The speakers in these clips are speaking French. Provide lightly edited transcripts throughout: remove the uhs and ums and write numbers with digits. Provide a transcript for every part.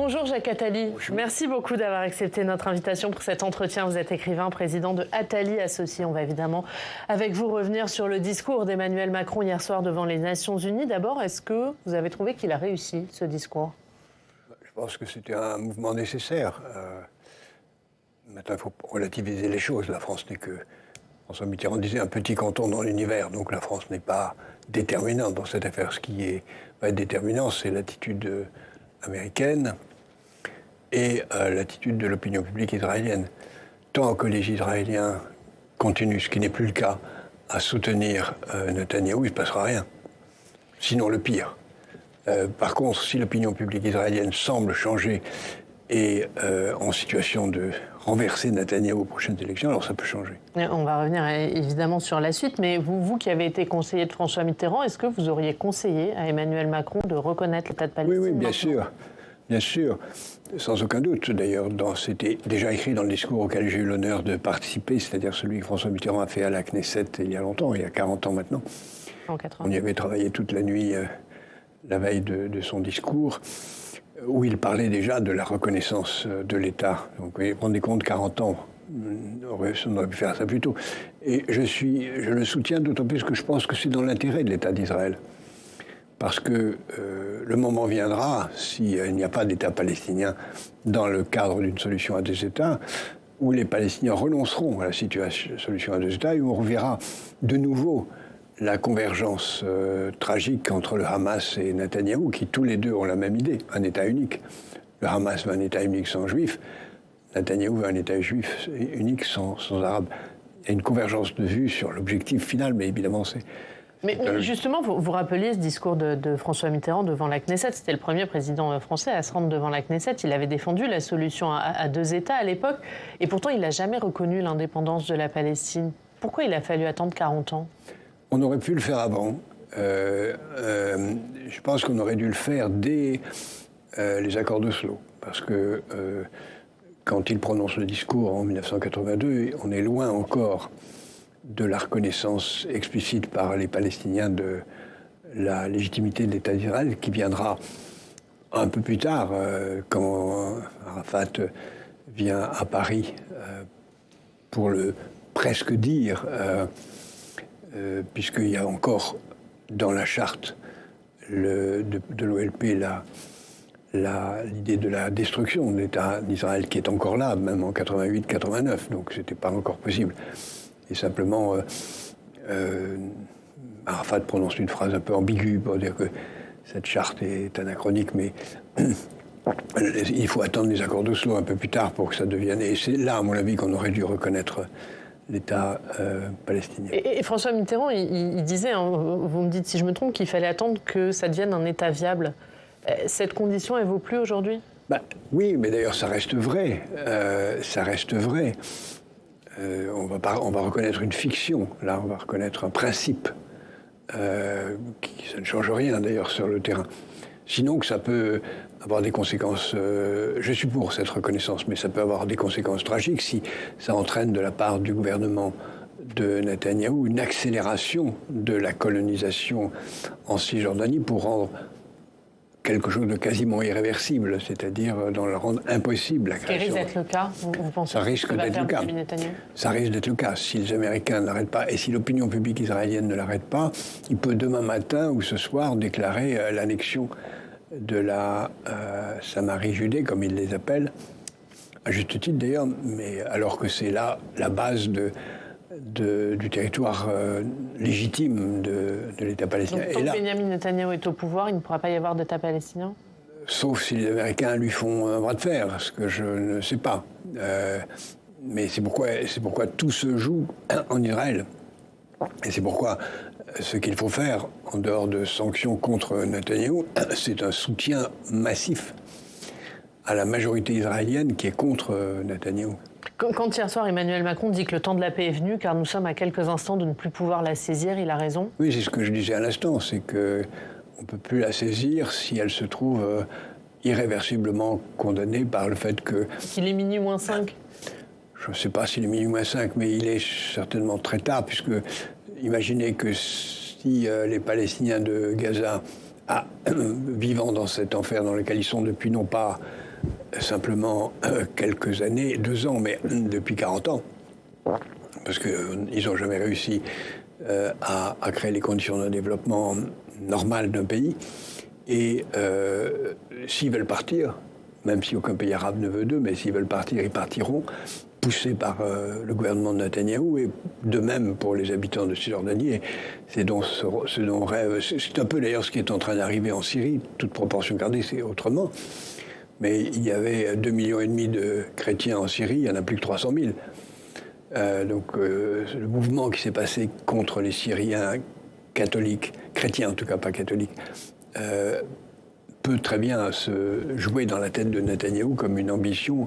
Bonjour Jacques Attali. Bonjour. Merci beaucoup d'avoir accepté notre invitation pour cet entretien. Vous êtes écrivain, président de Attali Associés. On va évidemment avec vous revenir sur le discours d'Emmanuel Macron hier soir devant les Nations Unies. D'abord, est-ce que vous avez trouvé qu'il a réussi ce discours ? Je pense que c'était un mouvement nécessaire. Maintenant, il faut relativiser les choses. La France n'est que, François Mitterrand disait, un petit canton dans l'univers. Donc la France n'est pas déterminante dans cette affaire. Ce qui va être déterminant, c'est l'attitude américaine et l'attitude de l'opinion publique israélienne. Tant que les Israéliens continuent, ce qui n'est plus le cas, à soutenir Netanyahou, il ne se passera rien. Sinon le pire. Par contre, si l'opinion publique israélienne semble changer et en situation de renverser Netanyahou aux prochaines élections, alors ça peut changer. On va revenir évidemment sur la suite, mais vous qui avez été conseiller de François Mitterrand, est-ce que vous auriez conseillé à Emmanuel Macron de reconnaître l'État de Palestine ? Oui, bien sûr, sans aucun doute. D'ailleurs, c'était déjà écrit dans le discours auquel j'ai eu l'honneur de participer, c'est-à-dire celui que François Mitterrand a fait à la Knesset il y a longtemps, il y a 40 ans maintenant. En 80. On y avait travaillé toute la nuit, la veille de son discours, où il parlait déjà de la reconnaissance de l'État. Donc, vous vous rendez compte, 40 ans, on aurait pu faire ça plus tôt. Et je le soutiens d'autant plus que je pense que c'est dans l'intérêt de l'État d'Israël. Parce que le moment viendra, s'il n'y a pas d'État palestinien dans le cadre d'une solution à deux États, où les Palestiniens renonceront à la solution à deux États et où on reverra de nouveau la convergence tragique entre le Hamas et Netanyahou, qui tous les deux ont la même idée, un État unique. Le Hamas veut un État unique sans Juifs, Netanyahou veut un État juif unique sans Arabes. Il y a une convergence de vues sur l'objectif final, mais évidemment c'est... Mais justement, vous rappeliez ce discours de François Mitterrand devant la Knesset. C'était le premier président français à se rendre devant la Knesset. Il avait défendu la solution à deux États à l'époque, et pourtant il n'a jamais reconnu l'indépendance de la Palestine. Pourquoi il a fallu attendre 40 ans ? On aurait pu le faire avant. Je pense qu'on aurait dû le faire dès les accords d'Oslo. Parce que quand il prononce le discours en 1982, on est loin encore de la reconnaissance explicite par les Palestiniens de la légitimité de l'État d'Israël, qui viendra un peu plus tard, quand Arafat vient à Paris pour le presque dire... puisqu'il y a encore dans la charte de l'OLP l'idée de la destruction de l'État d'Israël qui est encore là, même en 88-89, donc ce n'était pas encore possible. Et simplement, Arafat prononce une phrase un peu ambiguë pour dire que cette charte est anachronique, mais il faut attendre les accords d'Oslo un peu plus tard pour que ça devienne... Et c'est là, à mon avis, qu'on aurait dû reconnaître l'État palestinien. Et François Mitterrand, il disait, hein, vous me dites si je me trompe, qu'il fallait attendre que ça devienne un État viable. Cette condition, elle ne vaut plus aujourd'hui ? Oui, mais d'ailleurs, ça reste vrai. On va reconnaître une fiction. Là, on va reconnaître un principe. Ça ne change rien, d'ailleurs, sur le terrain. Sinon, que ça peut avoir des conséquences... je suis pour cette reconnaissance, mais ça peut avoir des conséquences tragiques si ça entraîne de la part du gouvernement de Netanyahou une accélération de la colonisation en Cisjordanie pour rendre quelque chose de quasiment irréversible, c'est-à-dire dans le rendre impossible la création. Ça risque d'être le cas, vous pensez? Ça risque d'être le cas. Ça risque d'être le cas. Si les Américains ne l'arrêtent pas et si l'opinion publique israélienne ne l'arrête pas, il peut demain matin ou ce soir déclarer l'annexion de la Samarie-Judée, comme ils les appellent, à juste titre d'ailleurs, mais alors que c'est là la base du territoire légitime de l'État palestinien. Donc, tant que Benyamin Netanyahou est au pouvoir, il ne pourra pas y avoir d'État palestinien ? Sauf si les Américains lui font un bras de fer, ce que je ne sais pas. Mais c'est pourquoi tout se joue en Israël. Et c'est pourquoi ce qu'il faut faire, en dehors de sanctions contre Netanyahou, c'est un soutien massif à la majorité israélienne qui est contre Netanyahou. Quand hier soir Emmanuel Macron dit que le temps de la paix est venu, car nous sommes à quelques instants de ne plus pouvoir la saisir, il a raison ? Oui, c'est ce que je disais à l'instant, c'est qu'on ne peut plus la saisir si elle se trouve irréversiblement condamné par le fait que... Qu'il est minuit moins 5 ? Je ne sais pas s'il est minuit moins 5, mais il est certainement très tard, puisque imaginez que si les Palestiniens de Gaza, vivant dans cet enfer dans lequel ils sont depuis non pas simplement quelques années, 2 ans, mais depuis 40 ans, parce qu'ils n'ont jamais réussi à créer les conditions d'un développement normal d'un pays. Et s'ils veulent partir, même si aucun pays arabe ne veut d'eux, mais s'ils veulent partir, ils partiront, poussés par le gouvernement de Netanyahou, et de même pour les habitants de Cisjordanie. Et c'est donc ce dont rêve. C'est un peu d'ailleurs ce qui est en train d'arriver en Syrie, toute proportion gardée, c'est autrement. Mais il y avait 2,5 millions de chrétiens en Syrie, il n'y en a plus que 300 000. Donc le mouvement qui s'est passé contre les Syriens catholiques, chrétiens en tout cas, pas catholiques, peut très bien se jouer dans la tête de Netanyahou comme une ambition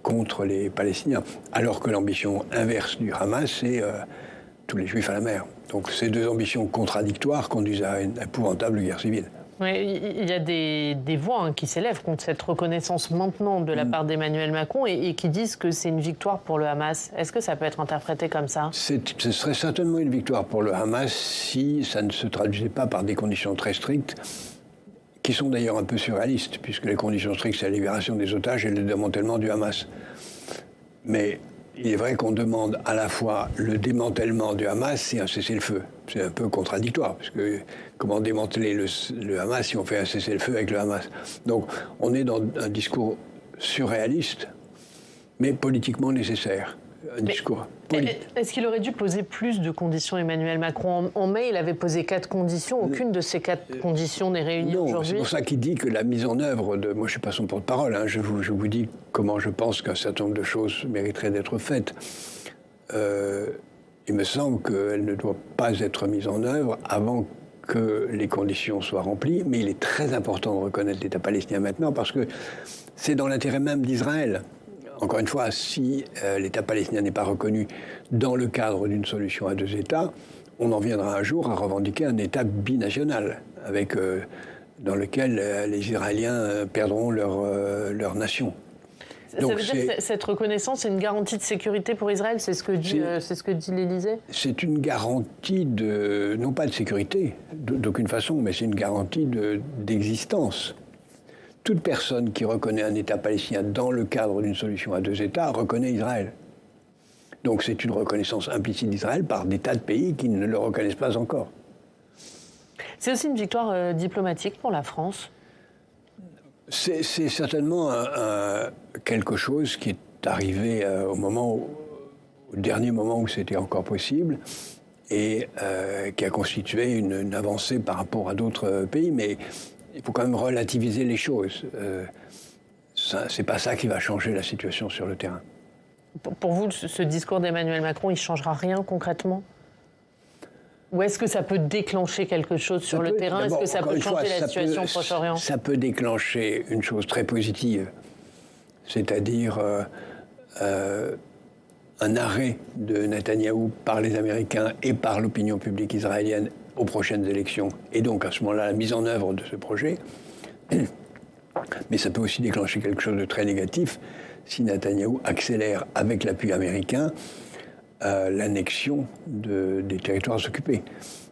contre les Palestiniens, alors que l'ambition inverse du Hamas, c'est tous les Juifs à la mer. Donc ces deux ambitions contradictoires conduisent à une épouvantable guerre civile. Oui, il y a des voix qui s'élèvent contre cette reconnaissance maintenant de la part d'Emmanuel Macron et qui disent que c'est une victoire pour le Hamas. Est-ce que ça peut être interprété comme ça? Ce serait certainement une victoire pour le Hamas si ça ne se traduisait pas par des conditions très strictes, qui sont d'ailleurs un peu surréalistes, puisque les conditions strictes, c'est la libération des otages et le démantèlement du Hamas. Mais il est vrai qu'on demande à la fois le démantèlement du Hamas et un cessez-le-feu. C'est un peu contradictoire, parce que comment démanteler le Hamas si on fait un cessez-le-feu avec le Hamas? Donc on est dans un discours surréaliste, mais politiquement nécessaire. Un discours politique. Est-ce qu'il aurait dû poser plus de conditions, Emmanuel Macron? En mai, il avait posé 4 conditions. Aucune de ces 4 conditions n'est réunie aujourd'hui. C'est pour ça qu'il dit que la mise en œuvre de... Moi, je ne suis pas son porte-parole. Je vous dis comment je pense qu'un certain nombre de choses mériteraient d'être faites. Il me semble qu'elle ne doit pas être mise en œuvre avant que les conditions soient remplies. Mais il est très important de reconnaître l'État palestinien maintenant parce que c'est dans l'intérêt même d'Israël. Encore une fois, si l'État palestinien n'est pas reconnu dans le cadre d'une solution à 2 États, on en viendra un jour à revendiquer un État binational, dans lequel les Israéliens perdront leur nation. Ça veut dire que cette reconnaissance, c'est une garantie de sécurité pour Israël, c'est ce que dit l'Élysée? C'est une garantie non pas de sécurité, d'aucune façon, mais c'est une garantie d'existence. Toute personne qui reconnaît un État palestinien dans le cadre d'une solution à 2 États reconnaît Israël. Donc c'est une reconnaissance implicite d'Israël par des tas de pays qui ne le reconnaissent pas encore. C'est aussi une victoire diplomatique pour la France? C'est certainement quelque chose qui est arrivé au dernier moment où c'était encore possible et qui a constitué une avancée par rapport à d'autres pays, mais il faut quand même relativiser les choses. C'est pas ça qui va changer la situation sur le terrain. Pour vous, ce discours d'Emmanuel Macron, il ne changera rien concrètement? Ou est-ce que ça peut déclencher quelque chose sur le terrain? Est-ce que ça peut changer la situation au Proche-Orient? Ça peut déclencher une chose très positive, c'est-à-dire un arrêt de Netanyahou par les Américains et par l'opinion publique israélienne aux prochaines élections, et donc à ce moment-là la mise en œuvre de ce projet. Mais ça peut aussi déclencher quelque chose de très négatif si Netanyahou accélère avec l'appui américain l'annexion des territoires occupés.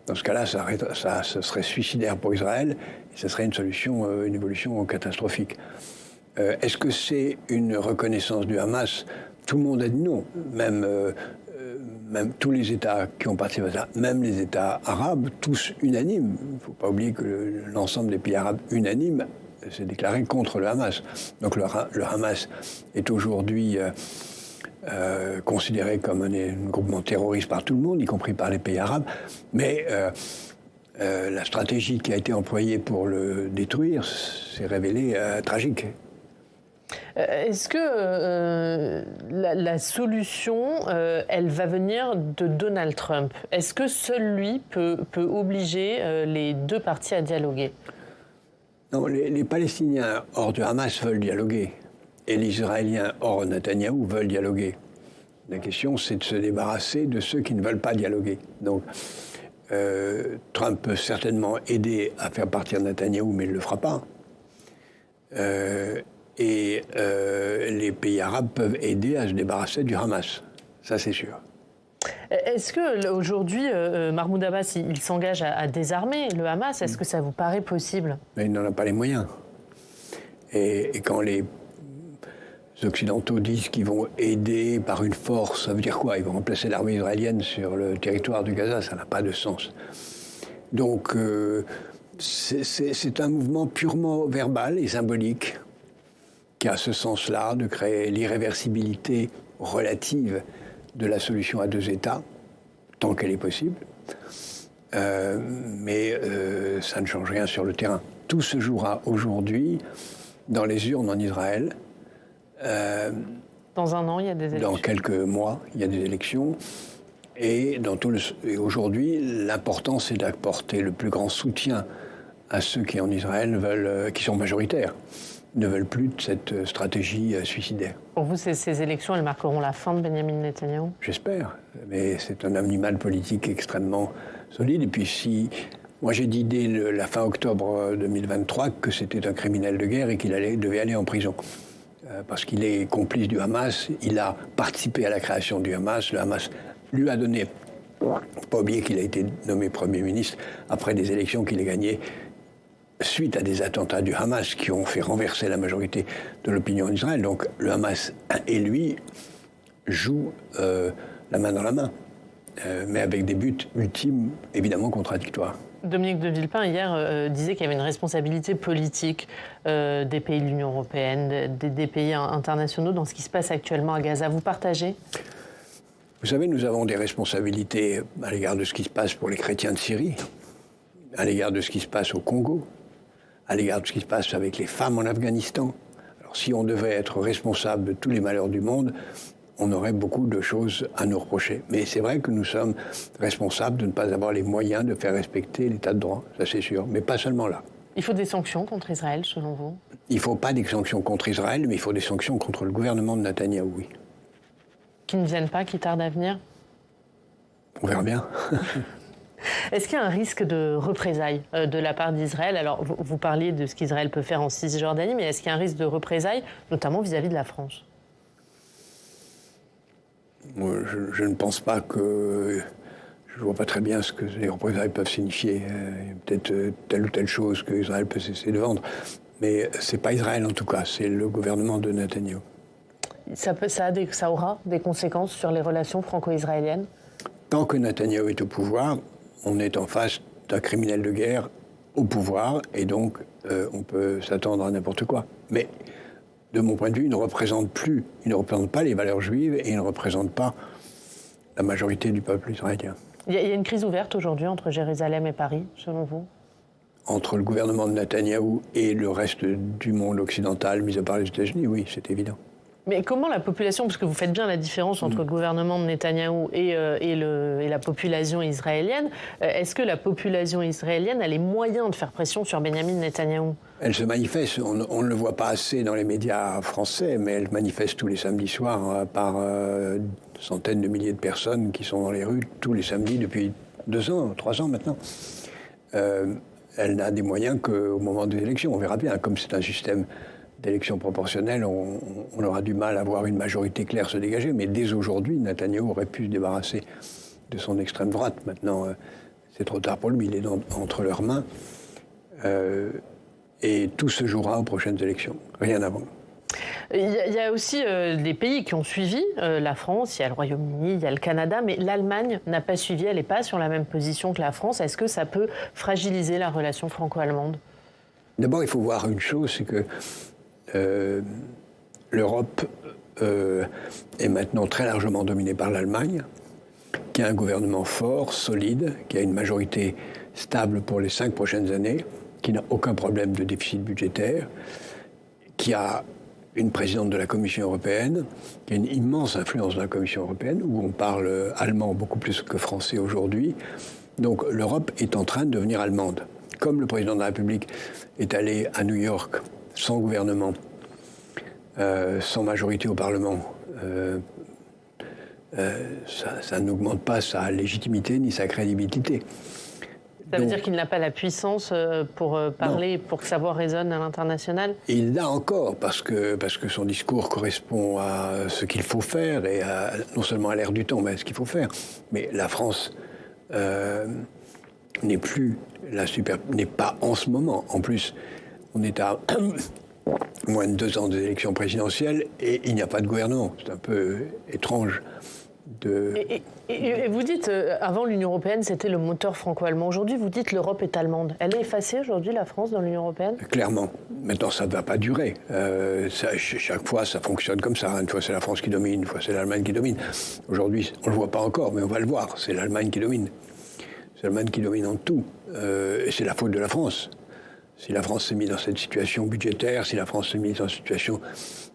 Dans ce cas-là, ça serait suicidaire pour Israël et ce serait une évolution catastrophique. Est-ce que c'est une reconnaissance du Hamas? Tout le monde a dit non, même tous les États qui ont participé à ça, même les États arabes, tous unanimes. Il ne faut pas oublier que l'ensemble des pays arabes unanimes s'est déclaré contre le Hamas. Donc le Hamas est aujourd'hui considéré comme un groupement terroriste par tout le monde, y compris par les pays arabes. Mais la stratégie qui a été employée pour le détruire s'est révélée tragique. Est-ce que la solution, elle va venir de Donald Trump? Est-ce que seul lui peut obliger les 2 parties à dialoguer? Non, les Palestiniens hors du Hamas veulent dialoguer. Et les Israéliens hors Netanyahou veulent dialoguer. La question, c'est de se débarrasser de ceux qui ne veulent pas dialoguer. Donc, Trump peut certainement aider à faire partir Netanyahou, mais il ne le fera pas. Et les pays arabes peuvent aider à se débarrasser du Hamas. Ça, c'est sûr. Est-ce qu'aujourd'hui, Mahmoud Abbas, il s'engage à désarmer le Hamas? Est-ce que ça vous paraît possible? Mais il n'en a pas les moyens. Et quand les Occidentaux disent qu'ils vont aider par une force, ça veut dire quoi? Ils vont remplacer l'armée israélienne sur le territoire du Gaza, ça n'a pas de sens. Donc c'est un mouvement purement verbal et symbolique qui a ce sens-là de créer l'irréversibilité relative de la solution à deux États, tant qu'elle est possible. Mais ça ne change rien sur le terrain. Tout se jouera aujourd'hui dans les urnes en Israël. Dans un an, il y a des élections. Dans quelques mois, il y a des élections. Et aujourd'hui, l'important, c'est d'apporter le plus grand soutien à ceux qui, en Israël, qui sont majoritaires, ne veulent plus de cette stratégie suicidaire. Pour vous, ces élections, elles marqueront la fin de Benyamin Netanyahou? J'espère. Mais c'est un animal politique extrêmement solide. Et puis moi, j'ai dit dès la fin octobre 2023 que c'était un criminel de guerre et qu'il devait aller en prison. Parce qu'il est complice du Hamas, il a participé à la création du Hamas, le Hamas lui a donné, il ne faut pas oublier qu'il a été nommé Premier ministre après des élections qu'il a gagnées suite à des attentats du Hamas qui ont fait renverser la majorité de l'opinion en Israël. Donc le Hamas et lui jouent la main dans la main, mais avec des buts ultimes évidemment contradictoires. Dominique de Villepin, hier, disait qu'il y avait une responsabilité politique des pays de l'Union européenne, des pays internationaux dans ce qui se passe actuellement à Gaza. Vous partagez? Vous savez, nous avons des responsabilités à l'égard de ce qui se passe pour les chrétiens de Syrie, à l'égard de ce qui se passe au Congo, à l'égard de ce qui se passe avec les femmes en Afghanistan. Alors, si on devait être responsable de tous les malheurs du monde, on aurait beaucoup de choses à nous reprocher. Mais c'est vrai que nous sommes responsables de ne pas avoir les moyens de faire respecter l'état de droit, ça c'est sûr, mais pas seulement là. Il faut des sanctions contre Israël, selon vous? Il ne faut pas des sanctions contre Israël, mais il faut des sanctions contre le gouvernement de Netanyahou, oui. Qui ne viennent pas, qui tardent à venir? On verra bien. Est-ce qu'il y a un risque de représailles de la part d'Israël? Alors, vous parliez de ce qu'Israël peut faire en Cisjordanie, mais est-ce qu'il y a un risque de représailles, notamment vis-à-vis de la France? Je ne pense pas que... Je ne vois pas très bien ce que les représailles peuvent signifier. Peut-être telle ou telle chose qu'Israël peut cesser de vendre. Mais ce n'est pas Israël en tout cas, c'est le gouvernement de Netanyahou. Ça aura des conséquences sur les relations franco-israéliennes? Tant que Netanyahou est au pouvoir, on est en face d'un criminel de guerre au pouvoir, et donc on peut s'attendre à n'importe quoi. Mais de mon point de vue, il ne représente pas les valeurs juives et il ne représente pas la majorité du peuple israélien. Il y a une crise ouverte aujourd'hui entre Jérusalem et Paris, selon vous? Entre le gouvernement de Netanyahou et le reste du monde occidental, mis à part les États-Unis, oui, c'est évident. Mais comment la population, parce que vous faites bien la différence entre le gouvernement de Netanyahou et la population israélienne, est-ce que la population israélienne a les moyens de faire pression sur Benyamin Netanyahou? Elle se manifeste, on ne le voit pas assez dans les médias français, mais elle manifeste tous les samedis soirs par centaines de milliers de personnes qui sont dans les rues tous les samedis depuis 2 ans, 3 ans maintenant. Elle n'a des moyens qu'au moment des élections, on verra bien, comme c'est un système d'élections proportionnelles, on aura du mal à voir une majorité claire se dégager. Mais dès aujourd'hui, Netanyahou aurait pu se débarrasser de son extrême droite. Maintenant, c'est trop tard pour lui, il est entre leurs mains. Et tout se jouera aux prochaines élections, rien avant. Il y a aussi des pays qui ont suivi, la France, il y a le Royaume-Uni, il y a le Canada, mais l'Allemagne n'a pas suivi, elle n'est pas sur la même position que la France. Est-ce que ça peut fragiliser la relation franco-allemande? D'abord, il faut voir une chose, c'est que l'Europe est maintenant très largement dominée par l'Allemagne, qui a un gouvernement fort, solide, qui a une majorité stable pour les 5 prochaines années, qui n'a aucun problème de déficit budgétaire, qui a une présidente de la Commission européenne, qui a une immense influence dans la Commission européenne, où on parle allemand beaucoup plus que français aujourd'hui. Donc l'Europe est en train de devenir allemande. Comme le président de la République est allé à New York sans gouvernement, sans majorité au Parlement, ça n'augmente pas sa légitimité ni sa crédibilité. Ça veut dire qu'il n'a pas la puissance pour parler, pour que sa voix résonne à l'international? Il l'a encore, parce que son discours correspond à ce qu'il faut faire, et non seulement à l'ère du temps, mais à ce qu'il faut faire. Mais la France n'est pas en ce moment. En plus, on est à moins de 2 ans des élections présidentielles et il n'y a pas de gouvernement. C'est un peu étrange. Et vous dites, avant l'Union européenne, c'était le moteur franco-allemand. Aujourd'hui, vous dites l'Europe est allemande. Elle est effacée aujourd'hui, la France, dans l'Union européenne ? Clairement. Maintenant, ça ne va pas durer. Chaque fois, ça fonctionne comme ça. Une fois, c'est la France qui domine, une fois, c'est l'Allemagne qui domine. Aujourd'hui, on ne le voit pas encore, mais on va le voir. C'est l'Allemagne qui domine. C'est l'Allemagne qui domine en tout. Et c'est la faute de la France. Si la France s'est mise dans cette situation budgétaire, si la France s'est mise dans cette situation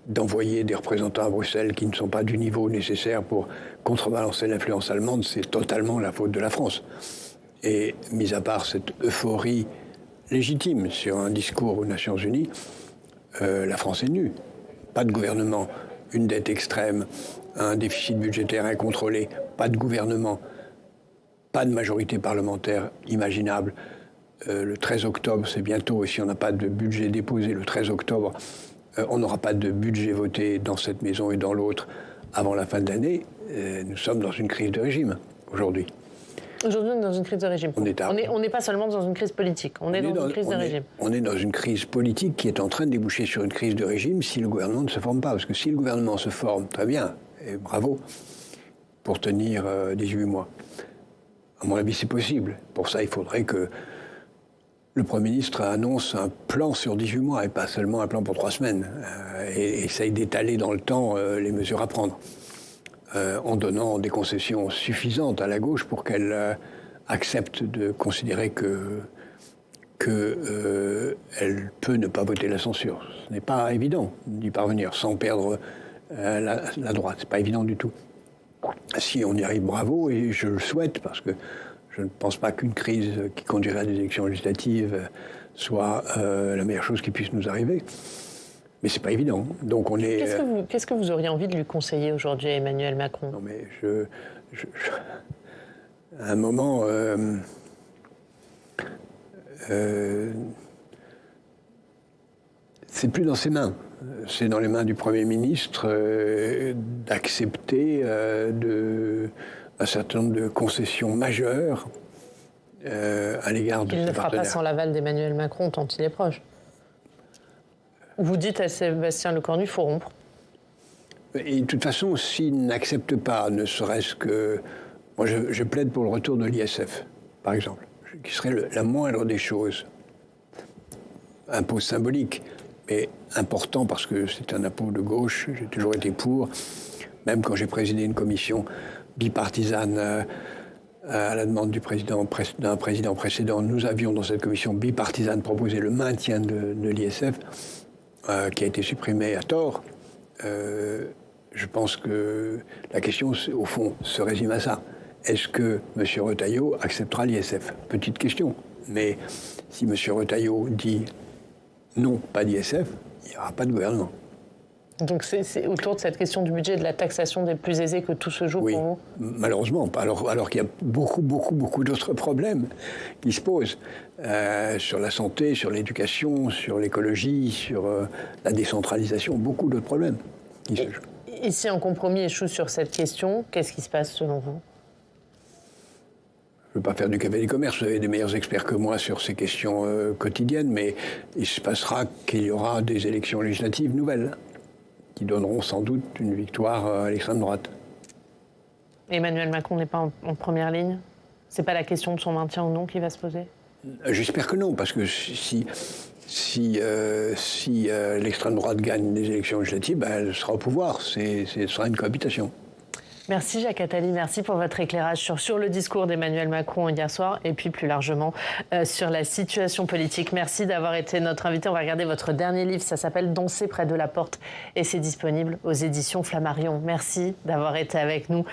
d'envoyer des représentants à Bruxelles qui ne sont pas du niveau nécessaire pour contrebalancer l'influence allemande, c'est totalement la faute de la France. Et mis à part cette euphorie légitime sur un discours aux Nations Unies, la France est nue. Pas de gouvernement, une dette extrême, un déficit budgétaire incontrôlé, pas de gouvernement, pas de majorité parlementaire imaginable. Le 13 octobre, c'est bientôt, et si on n'a pas de budget déposé le 13 octobre, on n'aura pas de budget voté dans cette maison et dans l'autre avant la fin de l'année. Nous sommes dans une crise de régime aujourd'hui. Aujourd'hui, on est dans une crise de régime. On n'est pas seulement dans une crise politique, on est dans une crise de régime. On est dans une crise politique qui est en train de déboucher sur une crise de régime si le gouvernement ne se forme pas. Parce que si le gouvernement se forme, très bien, et bravo, pour tenir 18 mois. À mon avis, c'est possible. Pour ça, il faudrait que le Premier ministre annonce un plan sur 18 mois et pas seulement un plan pour 3 semaines et essaye d'étaler dans le temps les mesures à prendre en donnant des concessions suffisantes à la gauche pour qu'elle accepte de considérer qu'elle peut ne pas voter la censure. Ce n'est pas évident d'y parvenir sans perdre la droite. C'est pas évident du tout. Si on y arrive, bravo, et je le souhaite parce que je ne pense pas qu'une crise qui conduirait à des élections législatives soit la meilleure chose qui puisse nous arriver. Mais c'est pas évident. Donc on est. Qu'est-ce que vous auriez envie de lui conseiller aujourd'hui à Emmanuel Macron ? Non mais à un moment, c'est plus dans ses mains. C'est dans les mains du Premier ministre d'accepter un certain nombre de concessions majeures à l'égard de ses partenaires. Il ne fera pas sans l'aval d'Emmanuel Macron tant il est proche. Vous dites à Sébastien Lecornu, il faut rompre. Et de toute façon, s'il n'accepte pas, ne serait-ce que... Moi, je plaide pour le retour de l'ISF, par exemple, qui serait la moindre des choses. Impôt symbolique, mais important parce que c'est un impôt de gauche. J'ai toujours été pour, même quand j'ai présidé une commission bipartisane à la demande d'un président précédent. Nous avions dans cette commission bipartisane proposé le maintien de l'ISF, qui a été supprimé à tort. Je pense que la question, au fond, se résume à ça. Est-ce que M. Retailleau acceptera l'ISF ? Petite question. Mais si M. Retailleau dit non, pas d'ISF, il n'y aura pas de gouvernement. Donc c'est autour de cette question du budget et de la taxation des plus aisés que tout se joue pour vous ? Malheureusement, alors qu'il y a beaucoup d'autres problèmes qui se posent sur la santé, sur l'éducation, sur l'écologie, sur la décentralisation, beaucoup d'autres problèmes qui se jouent. Et si un compromis échoue sur cette question, qu'est-ce qui se passe selon vous ? Je ne veux pas faire du café du commerce, vous avez des meilleurs experts que moi sur ces questions quotidiennes, mais il se passera qu'il y aura des élections législatives nouvelles qui donneront sans doute une victoire à l'extrême droite. Emmanuel Macron n'est pas en première ligne ? C'est pas la question de son maintien ou non qui va se poser ? J'espère que non, parce que si l'extrême droite gagne les élections législatives, elle sera au pouvoir. Ce sera une cohabitation. Merci Jacques Attali, merci pour votre éclairage sur le discours d'Emmanuel Macron hier soir et puis plus largement sur la situation politique. Merci d'avoir été notre invité. On va regarder votre dernier livre, ça s'appelle « Danser près de la porte » et c'est disponible aux éditions Flammarion. Merci d'avoir été avec nous.